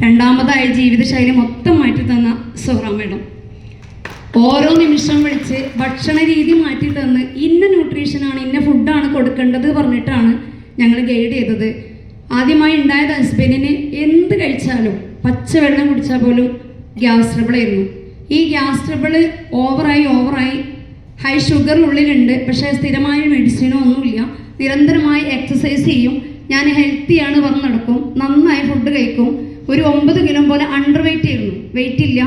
രണ്ടാമതായി ജീവിതശൈലി മൊത്തം മാറ്റി തന്ന സുഹ്റ മേഡം. ഓരോ നിമിഷം വിളിച്ച് ഭക്ഷണ രീതി മാറ്റി തന്ന് ഇന്ന ന്യൂട്രീഷനാണ്, ഇന്ന ഫുഡാണ് കൊടുക്കേണ്ടത് പറഞ്ഞിട്ടാണ് ഞങ്ങൾ ഗൈഡ് ചെയ്തത്. ആദ്യമായി ഉണ്ടായത് ഹസ്ബൻഡിന് എന്ത് കഴിച്ചാലും പച്ചവെള്ളം കുടിച്ചാൽ പോലും ഗ്യാസ് ട്രബിളായിരുന്നു. ഈ ഗ്യാസ് ട്രബിൾ ഓവറായി ഹൈ ഷുഗർ ഉള്ളിലുണ്ട്. പക്ഷേ സ്ഥിരമായ മെഡിസിനോ ഒന്നുമില്ല. നിരന്തരമായി എക്സസൈസ് ചെയ്യും. ഞാൻ ഹെൽത്തിയാണ് പറഞ്ഞ് നടക്കും. നന്നായി ഫുഡ് കഴിക്കും. ഒരു 9 കിലോ പോലെ അണ്ടർ വെയിറ്റ് ആയിരുന്നു. വെയിറ്റ് ഇല്ല.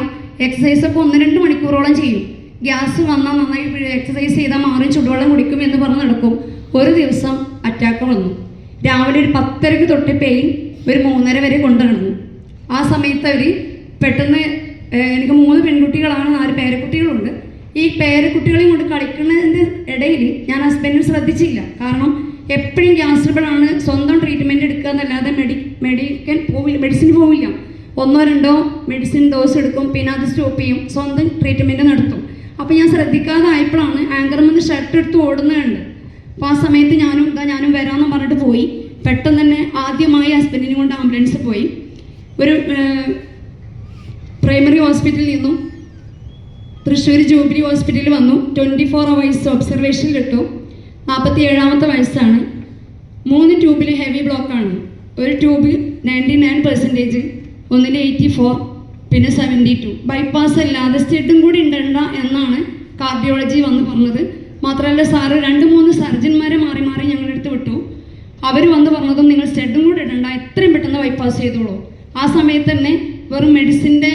എക്സസൈസൊക്കെ 1-2 മണിക്കൂറോളം ചെയ്യും. ഗ്യാസ് വന്നാൽ നന്നായി എക്സസൈസ് ചെയ്താൽ മാറും, ചുടുവെള്ളം കുടിക്കും എന്ന് പറഞ്ഞ് നടക്കും. ഒരു ദിവസം അറ്റാക്ക് വന്നു. രാവിലെ ഒരു 10:30 തൊട്ട് പെയിൻ ഒരു 3:30 വരെ കൊണ്ടു നടന്നു. ആ സമയത്ത് അവർ പെട്ടെന്ന്, എനിക്ക് 3 പെൺകുട്ടികളാണ്, 4 പേരക്കുട്ടികളുണ്ട്. ഈ പേരക്കുട്ടികളെയും കൊണ്ട് കളിക്കുന്നതിൻ്റെ ഇടയിൽ ഞാൻ ഹസ്ബൻഡിനെ ശ്രദ്ധിച്ചില്ല. കാരണം എപ്പോഴും ഗ്യാസ് ട്രബിളാണ്. സ്വന്തം ട്രീറ്റ്മെൻറ്റ് എടുക്കുക എന്നല്ലാതെ മെഡിസിന് പോവില്ല. 1-2 മെഡിസിൻ ഡോസ് എടുക്കും, പിന്നെ അത് സ്റ്റോപ്പ് ചെയ്യും, സ്വന്തം ട്രീറ്റ്മെൻറ്റ് നടത്തും. അപ്പോൾ ഞാൻ ശ്രദ്ധിക്കാതായപ്പോഴാണ് ആങ്കർമെന്ന് ഷർട്ട് എടുത്ത് ഓടുന്നുണ്ട്. അപ്പോൾ ആ സമയത്ത് ഞാനും വരാമെന്ന് പറഞ്ഞിട്ട് പോയി. പെട്ടെന്ന് തന്നെ ആദ്യമായി ഹസ്ബൻഡിനെ കൊണ്ട് ആംബുലൻസ് പോയി. ഒരു പ്രൈമറി ഹോസ്പിറ്റലിൽ നിന്നും തൃശ്ശൂർ ജൂബിലി ഹോസ്പിറ്റലിൽ വന്നു. 24 hours ഒബ്സർവേഷനിലിട്ടു. 47ാമത്തെ വയസ്സാണ്. 3 ട്യൂബിൽ ഹെവി ബ്ലോക്കാണ്. ഒരു ട്യൂബിൽ 99%, ഒന്നിൽ 84, പിന്നെ 72. ബൈപ്പാസ് അല്ലാതെ സ്റ്റെഡും കൂടി ഉണ്ടണ്ട എന്നാണ് കാർഡിയോളജി വന്ന് പറഞ്ഞത്. മാത്രമല്ല സാറ് 2-3 സർജന്മാരെ മാറി ഞങ്ങളുടെ അടുത്ത് വിട്ടു. അവർ വന്ന് പറഞ്ഞതും നിങ്ങൾ സ്റ്റെഡും കൂടി ഇടണ്ട, എത്രയും പെട്ടെന്ന് ബൈപ്പാസ് ചെയ്തോളൂ. ആ സമയത്ത് തന്നെ വെറും മെഡിസിൻ്റെ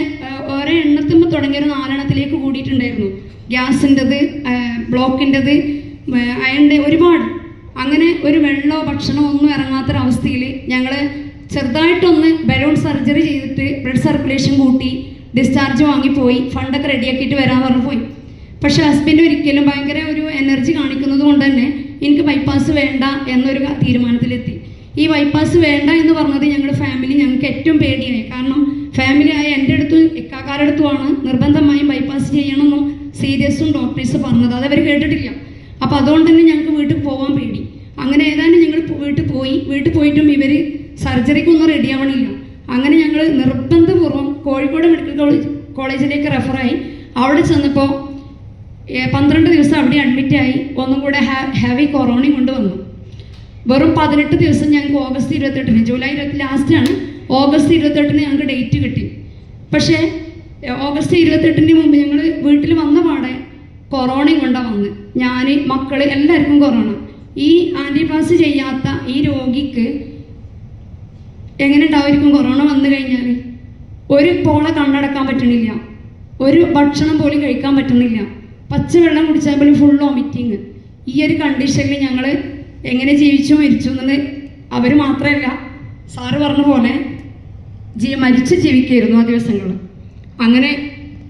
ഓരോ എണ്ണത്തുമ്പോൾ തുടങ്ങിയൊരു 4 എണ്ണത്തിലേക്ക് കൂടിയിട്ടുണ്ടായിരുന്നു. ഗ്യാസിൻ്റെത്, ബ്ലോക്കിൻ്റെത്, അയണിൻ്റെ ഒരുപാട്. അങ്ങനെ ഒരു വെള്ളമോ ഭക്ഷണമോ ഒന്നും ഇറങ്ങാത്തൊരവസ്ഥയിൽ ഞങ്ങൾ ചെറുതായിട്ടൊന്ന് ബലൂൺ സർജറി ചെയ്തിട്ട് ബ്ലഡ് സർക്കുലേഷൻ കൂട്ടി ഡിസ്ചാർജ് വാങ്ങിപ്പോയി. ഫണ്ടൊക്കെ റെഡിയാക്കിയിട്ട് വരാൻ പറഞ്ഞു പോയി. പക്ഷേ ഹസ്ബൻഡ് ഒരിക്കലും ഭയങ്കര ഒരു എനർജി കാണിക്കുന്നത് കൊണ്ട് തന്നെ എനിക്ക് ബൈപ്പാസ് വേണ്ട എന്നൊരു തീരുമാനത്തിലെത്തി. ഈ ബൈപ്പാസ് വേണ്ട എന്ന് പറഞ്ഞത് ഞങ്ങൾക്ക് ഏറ്റവും പേടിയായി. കാരണം ഫാമിലിയായ എൻ്റെ അടുത്തും ഇക്കാക്കാരുടെ അടുത്തുമാണ് നിർബന്ധമായും ബൈപ്പാസ് ചെയ്യണമെന്നും സീരിയസും ഡോക്ടേഴ്സ് പറഞ്ഞത്. അതവർ കേട്ടിട്ടില്ല. അപ്പോൾ അതുകൊണ്ട് തന്നെ ഞങ്ങൾക്ക് വീട്ടിൽ പോകാൻ പേടി. അങ്ങനെ ഏതാണ്ട് ഞങ്ങൾ വീട്ടിൽ പോയിട്ടും ഇവർ സർജറിക്കൊന്നും റെഡി ആവണില്ല. അങ്ങനെ ഞങ്ങൾ നിർബന്ധപൂർവ്വം കോഴിക്കോട് മെഡിക്കൽ കോളേജിലേക്ക് റെഫറായി. അവിടെ ചെന്നപ്പോൾ 12 ദിവസം അവിടെ അഡ്മിറ്റായി. ഒന്നും കൂടെ ഹെവി കൊറോണയും കൊണ്ടുവന്നു. വെറും 18 ദിവസം ഞങ്ങൾക്ക് ഓഗസ്റ്റ് 28-ന്, ജൂലൈ 20 ലാസ്റ്റാണ്, ഓഗസ്റ്റ് 28-ന് ഞങ്ങൾക്ക് ഡേറ്റ് കിട്ടി. പക്ഷേ ഓഗസ്റ്റ് 28-ന് മുമ്പ് ഞങ്ങൾ വീട്ടിൽ വന്ന പാടെ കൊറോണയും കൊണ്ടാണ് വന്ന്. ഞാൻ, മക്കൾ, എല്ലാവർക്കും കൊറോണ. ഈ ആൻറ്റിബയോട്ടിക്സ് ചെയ്യാത്ത ഈ രോഗിക്ക് എങ്ങനെ ഉണ്ടാവുമായിരിക്കും കൊറോണ വന്നു കഴിഞ്ഞാൽ? ഒരു പോളെ കണ്ണടക്കാൻ പറ്റണില്ല, ഒരു ഭക്ഷണം പോലും കഴിക്കാൻ പറ്റുന്നില്ല, പച്ചവെള്ളം കുടിച്ചാൽ പോലും ഫുൾ വോമിറ്റിങ്. ഈ ഒരു കണ്ടീഷനിൽ ഞങ്ങൾ എങ്ങനെ ജീവിച്ചു മരിച്ചു എന്നത് അവർ മാത്രമല്ല, സാറ് പറഞ്ഞ പോലെ മരിച്ച് ജീവിക്കായിരുന്നു ആ ദിവസങ്ങൾ. അങ്ങനെ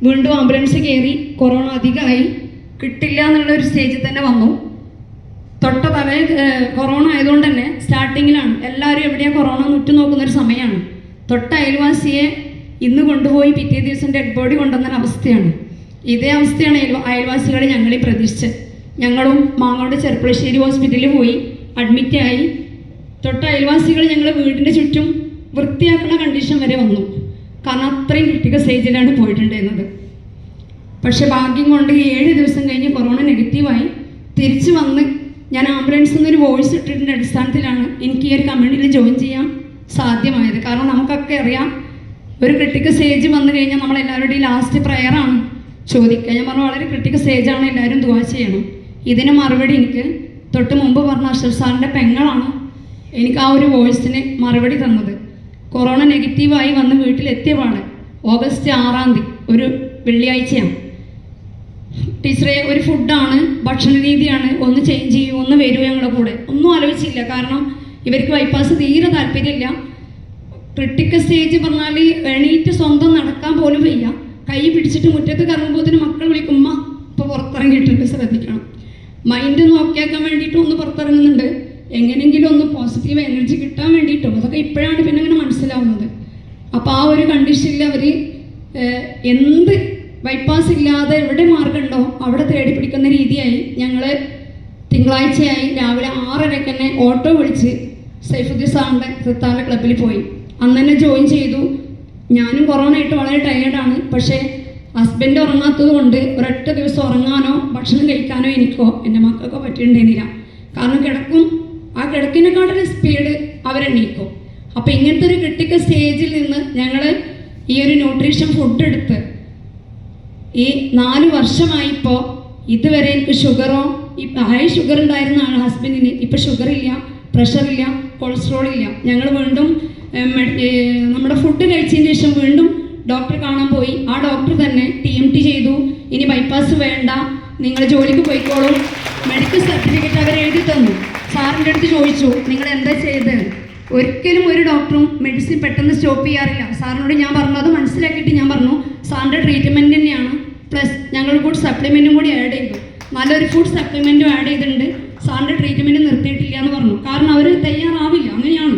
വീണ്ടും ആംബുലൻസ് കയറി. കൊറോണ അധികമായി, കിട്ടില്ല എന്നുള്ളൊരു സ്റ്റേജിൽ തന്നെ വന്നു. കൊറോണ ആയതുകൊണ്ട് തന്നെ സ്റ്റാർട്ടിങ്ങിലാണ് എല്ലാവരും എവിടെയാണ് കൊറോണ ഉറ്റുനോക്കുന്നൊരു സമയമാണ്. അയൽവാസിയെ ഇന്ന് കൊണ്ടുപോയി പിറ്റേ ദിവസം ഡെഡ് ബോഡി കൊണ്ടുവന്നൊരു അവസ്ഥയാണ്. ഇതേ അവസ്ഥയാണ് അയൽവാസികളെ ഞങ്ങളീ പ്രതീക്ഷിച്ചത്. ഞങ്ങളും മാങ്ങോട് ചെർപ്പളശ്ശേരി ഹോസ്പിറ്റലിൽ പോയി അഡ്മിറ്റായി. അയൽവാസികൾ ഞങ്ങൾ വീടിൻ്റെ ചുറ്റും വൃത്തിയാക്കുന്ന കണ്ടീഷൻ വരെ വന്നു. കാരണം അത്രയും ക്രിട്ടിക്കൽ സ്റ്റേജിലാണ് പോയിട്ടുണ്ടായിരുന്നത്. പക്ഷെ ഭാഗ്യം കൊണ്ട് 7 ദിവസം കഴിഞ്ഞ് കൊറോണ നെഗറ്റീവായി തിരിച്ചു വന്ന് ഞാൻ ആംബുലൻസിൽ നിന്നൊരു വോയിസ് ഇട്ടിട്ടിൻ്റെ അടിസ്ഥാനത്തിലാണ് എനിക്ക് ഈ ഒരു കമ്മ്യൂണിറ്റിയിൽ ജോയിൻ ചെയ്യാൻ സാധ്യമായത്. കാരണം നമുക്കൊക്കെ അറിയാം, ഒരു ക്രിട്ടിക്കൽ സ്റ്റേജ് വന്നു കഴിഞ്ഞാൽ നമ്മളെല്ലാവരുടെയും ലാസ്റ്റ് പ്രയറാണ് ചോദിക്കുക. ഞാൻ പറഞ്ഞു വളരെ ക്രിട്ടിക്കൽ സ്റ്റേജാണ്, എല്ലാവരും ദുആ ചെയ്യണം. ഇതിന് മറുപടി എനിക്ക് തൊട്ട് മുമ്പ് പറഞ്ഞ അഷ്റഫ് സാറിൻ്റെ പെങ്ങളാണ് എനിക്ക് ആ ഒരു വോയിസിന് മറുപടി തന്നത്. കൊറോണ നെഗറ്റീവായി വന്ന് വീട്ടിലെത്തിയ പാട് ഓഗസ്റ്റ് 6-ാം തീയതി, ഒരു വെള്ളിയാഴ്ചയാണ്. ടീച്ചറെ, ഒരു ഫുഡാണ്, ഭക്ഷണ രീതിയാണ്, ഒന്ന് ചേഞ്ച് ചെയ്യൂ, ഒന്ന് വരൂ ഞങ്ങളുടെ കൂടെ. ഒന്നും ആലോചിച്ചില്ല. കാരണം ഇവർക്ക് ബൈപ്പാസ് തീരെ താല്പര്യമില്ല. ക്രിട്ടിക്കൽ സ്റ്റേജ് പറഞ്ഞാൽ എണീറ്റ് സ്വന്തം നടക്കാൻ പോലും വയ്യ. കൈ പിടിച്ചിട്ട് മുറ്റത്ത് കറങ്ങുമ്പോഴത്തേന് മക്കൾ വിളിക്കും, ഉമ്മ ഇപ്പോൾ പുറത്തിറങ്ങിയിട്ടുണ്ട്, ശ്രദ്ധിക്കണം. മൈൻഡ് നോക്കിയാക്കാൻ വേണ്ടിയിട്ടും ഒന്ന് പുറത്തിറങ്ങുന്നുണ്ട്, എങ്ങനെയെങ്കിലും ഒന്ന് പോസിറ്റീവ് എനർജി കിട്ടാൻ വേണ്ടിയിട്ടും. അതൊക്കെ ഇപ്പോഴാണ് പിന്നെ അങ്ങനെ മനസ്സിലാവുന്നത്. അപ്പോൾ ആ ഒരു കണ്ടീഷനിൽ അവർ എന്ത് ബൈപ്പാസ് ഇല്ലാതെ എവിടെ മാർഗമുണ്ടോ അവിടെ തേടി പിടിക്കുന്ന രീതിയായി. ഞങ്ങൾ തിങ്കളാഴ്ചയായി രാവിലെ 6:30 തന്നെ ഓട്ടോ വിളിച്ച് സൈഫുദ്ദീൻ സാറിൻ്റെ തൃത്താല ക്ലബ്ബിൽ പോയി. അന്ന് തന്നെ ജോയിൻ ചെയ്തു. ഞാനും കൊറോണ ആയിട്ട് വളരെ ടയേർഡാണ്. പക്ഷേ ഹസ്ബൻഡ് ഉറങ്ങാത്തത് കൊണ്ട് ഒരൊറ്റ ദിവസം ഉറങ്ങാനോ ഭക്ഷണം കഴിക്കാനോ എനിക്കോ എൻ്റെ മക്കൾക്കോ പറ്റിയിട്ടുണ്ടായിരുന്നില്ല. കാരണം കിടക്കും, ആ കിടക്കിനെക്കാട്ടിലും സ്പീഡ് അവരെണീക്കും. അപ്പോൾ ഇങ്ങനത്തെ ഒരു ക്രിട്ടിക്കൽ സ്റ്റേജിൽ നിന്ന് ഞങ്ങൾ ഈ ഒരു ന്യൂട്രീഷൻ ഫുഡ് എടുത്ത് ഈ 4 വർഷമായിപ്പോൾ ഇതുവരെ എനിക്ക് ഷുഗറോ, ഹൈ ഷുഗർ ഉണ്ടായിരുന്ന ഹസ്ബൻഡിന് ഇപ്പോൾ ഷുഗറില്ല, പ്രഷറില്ല, കൊളസ്ട്രോൾ ഇല്ല. ഞങ്ങൾ വീണ്ടും നമ്മുടെ ഫുഡ് കഴിച്ചതിന് ശേഷം വീണ്ടും ഡോക്ടറെ കാണാൻ പോയി. ആ ഡോക്ടർ തന്നെ TMT ചെയ്തു. ഇനി ബൈപ്പാസ് വേണ്ട, നിങ്ങൾ ജോലിക്ക് പോയിക്കോളൂ. മെഡിക്കൽ സർട്ടിഫിക്കറ്റ് അവർ എഴുതി തന്നു. സാറിൻ്റെ അടുത്ത് ചോദിച്ചു നിങ്ങൾ എന്താ ചെയ്തത്? ഒരിക്കലും ഒരു ഡോക്ടറും മെഡിസിൻ പെട്ടെന്ന് സ്റ്റോപ്പ് ചെയ്യാറില്ല. സാറിനോട് ഞാൻ പറഞ്ഞു, അത് മനസ്സിലാക്കിയിട്ട് ഞാൻ പറഞ്ഞു സാറിൻ്റെ ട്രീറ്റ്മെൻറ്റ് തന്നെയാണ്, പ്ലസ് ഞങ്ങൾ ഫുഡ് സപ്ലിമെൻറ്റും കൂടി ആഡ് ചെയ്തു. നല്ലൊരു ഫുഡ് സപ്ലിമെൻറ്റും ആഡ് ചെയ്തിട്ടുണ്ട്. സാറിൻ്റെ ട്രീറ്റ്മെൻറ്റ് നിർത്തിയിട്ടില്ല എന്ന് പറഞ്ഞു. കാരണം അവർ തയ്യാറാവില്ല, അങ്ങനെയാണ്.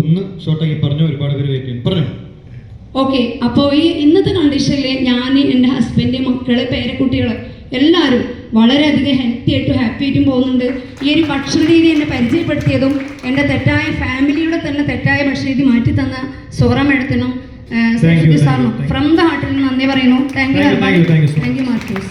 ഒന്ന് ഷോർട്ടാക്കി പറഞ്ഞു, ഒരുപാട് പേര് വെയിറ്റ് ചെയ്യുന്നു, പറഞ്ഞു. ഓക്കെ, അപ്പോൾ ഈ ഇന്നത്തെ കണ്ടീഷനിൽ ഞാൻ, എൻ്റെ ഹസ്ബൻഡ്, മക്കള്, പേരക്കുട്ടികൾ എല്ലാവരും വളരെയധികം ഹെൽത്തി ആയിട്ടും ഹാപ്പി ആയിട്ടും പോകുന്നുണ്ട്. ഈ ഒരു ഭക്ഷണ രീതി എന്നെ പരിചയപ്പെടുത്തിയതും എൻ്റെ തെറ്റായ ഫാമിലിയുടെ തന്നെ തെറ്റായ ഭക്ഷണ രീതി മാറ്റി തന്ന സോറ മേഡത്തിനും സാറിനും ഫ്രം ദ ഹാർട്ടിൽ നന്ദി പറയുന്നു. Thank you Markose.